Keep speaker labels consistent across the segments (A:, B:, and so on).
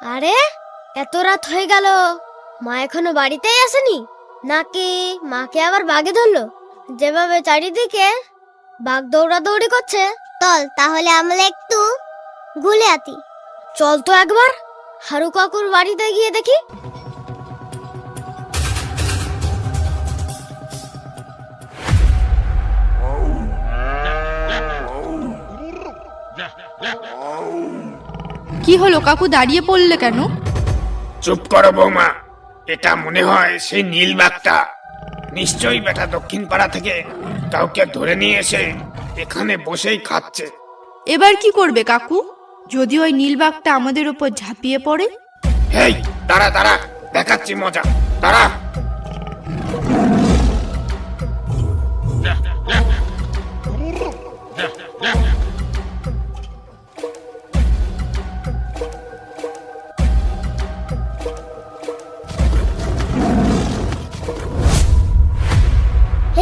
A: আরে এত রাত হয়ে গেল, মা এখনো বাড়িতেই আসেনি নাকি মাকে আবার বাগে ধরলো? যেভাবে চারিদিকে বাঘ দৌড়াদৌড়ি করছে,
B: চল তাহলে আমরা একটু ঘুরে আতি।
A: চল তো একবার হারু কাকুর বাড়িতে গিয়ে দেখি।
C: কি হলো কাকু, দাঁড়িয়ে পড়লে কেন?
D: চুপ করো বৌমা, এটা মনে হয় সেই নীল বাঘটা। নিশ্চয়ই বেটা দক্ষিণ পাড়া থেকে কাউকে ধরে নিয়ে এসে এখানে বসেই খাচ্ছে।
C: এবার কি করবে কাকু, যদি ওই নীলবাগটা আমাদের উপর ঝাঁপিয়ে পড়ে?
D: হেই দাঁড়া দাঁড়া, দেখাচ্ছি মজা, দাঁড়া।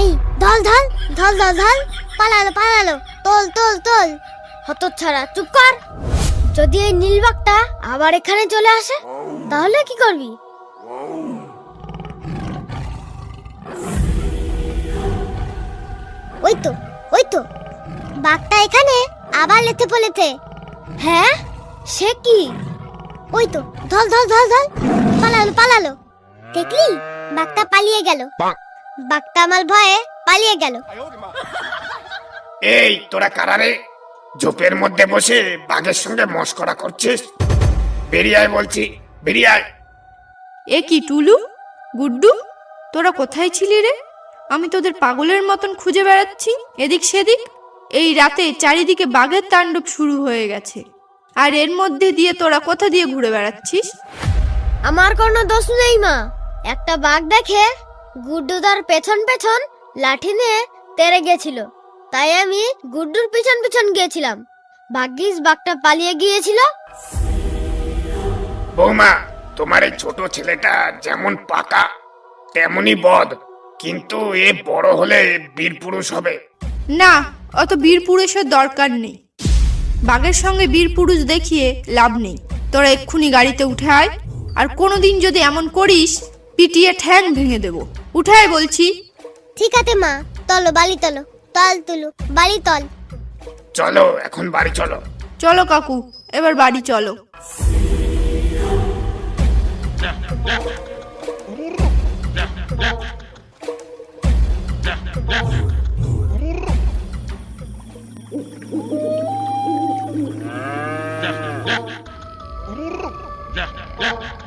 B: এই ধল ধল ধল ধল ধল, পালালো পালালো, তোল তোল তোল।
A: হতচ্ছাড়া চুপ কর। যদি এই নীলবাগটা আবার এখানে চলে আসে তাহলে কি করবি?
B: ওই তো বাঘটা এখানে আবার লেথে পড়েছে।
A: হ্যাঁ, সে কি?
B: ওই তো ধল ধল ধল ধল, পালালো পালালো। দেখলি বাঘটা পালিয়ে গেল, বাঘটা আমার ভয়ে পালিয়ে গেল।
D: এই তোরা কারারে ঝোপের মধ্যে বসে বাঘের সঙ্গে মশকরা করছিস? বেরিয়ে আয় বলছি, বেরিয়ে আয়।
C: এ কি টুলু, গুড্ডু, তোরা কোথায় ছিলি রে? আমি তোদের পাগলের মতন খুঁজে বেড়াচ্ছি এদিক সেদিক। এই রাতে চারিদিকে বাঘের তাণ্ডব শুরু হয়ে গেছে, আর এর মধ্যে দিয়ে তোরা কোথা দিয়ে ঘুরে বেড়াচ্ছিস?
A: আমার কোনো দোষ নেই মা। একটা বাঘ দেখে গুড্ডু তার পেছন পেছন লাঠি নিয়ে তেড়ে গেছিল, তাই আমি গুড্ডুর পিছন পিছন গিয়েছিলাম। ভাগ্যিস বাঘটা পালিয়ে গিয়েছিল।
D: বৌমা, তোমার এই ছোট ছেলেটা যেমন পাকা তেমনি বদ, কিন্তু এ বড় হলে বীর পুরুষ হবে।
C: না, অত বীর পুরুষের দরকার নেই। বাঘের সঙ্গে বীর পুরুষ দেখিয়ে লাভ নেই। তোরা এক্ষুনি গাড়িতে উঠে আয়, আর কোনোদিন যদি এমন করিস পিটিয়ে ঠ্যাং ভেঙে দেব। উঠে আয় বলছি।
B: ঠিক আছে মা, তলো বালি তলো, তল তুলু বালি তল।
D: চলো এখন বাড়ি চলো।
C: চলো কাকু, এবার বাড়ি চলো।
D: Yeah.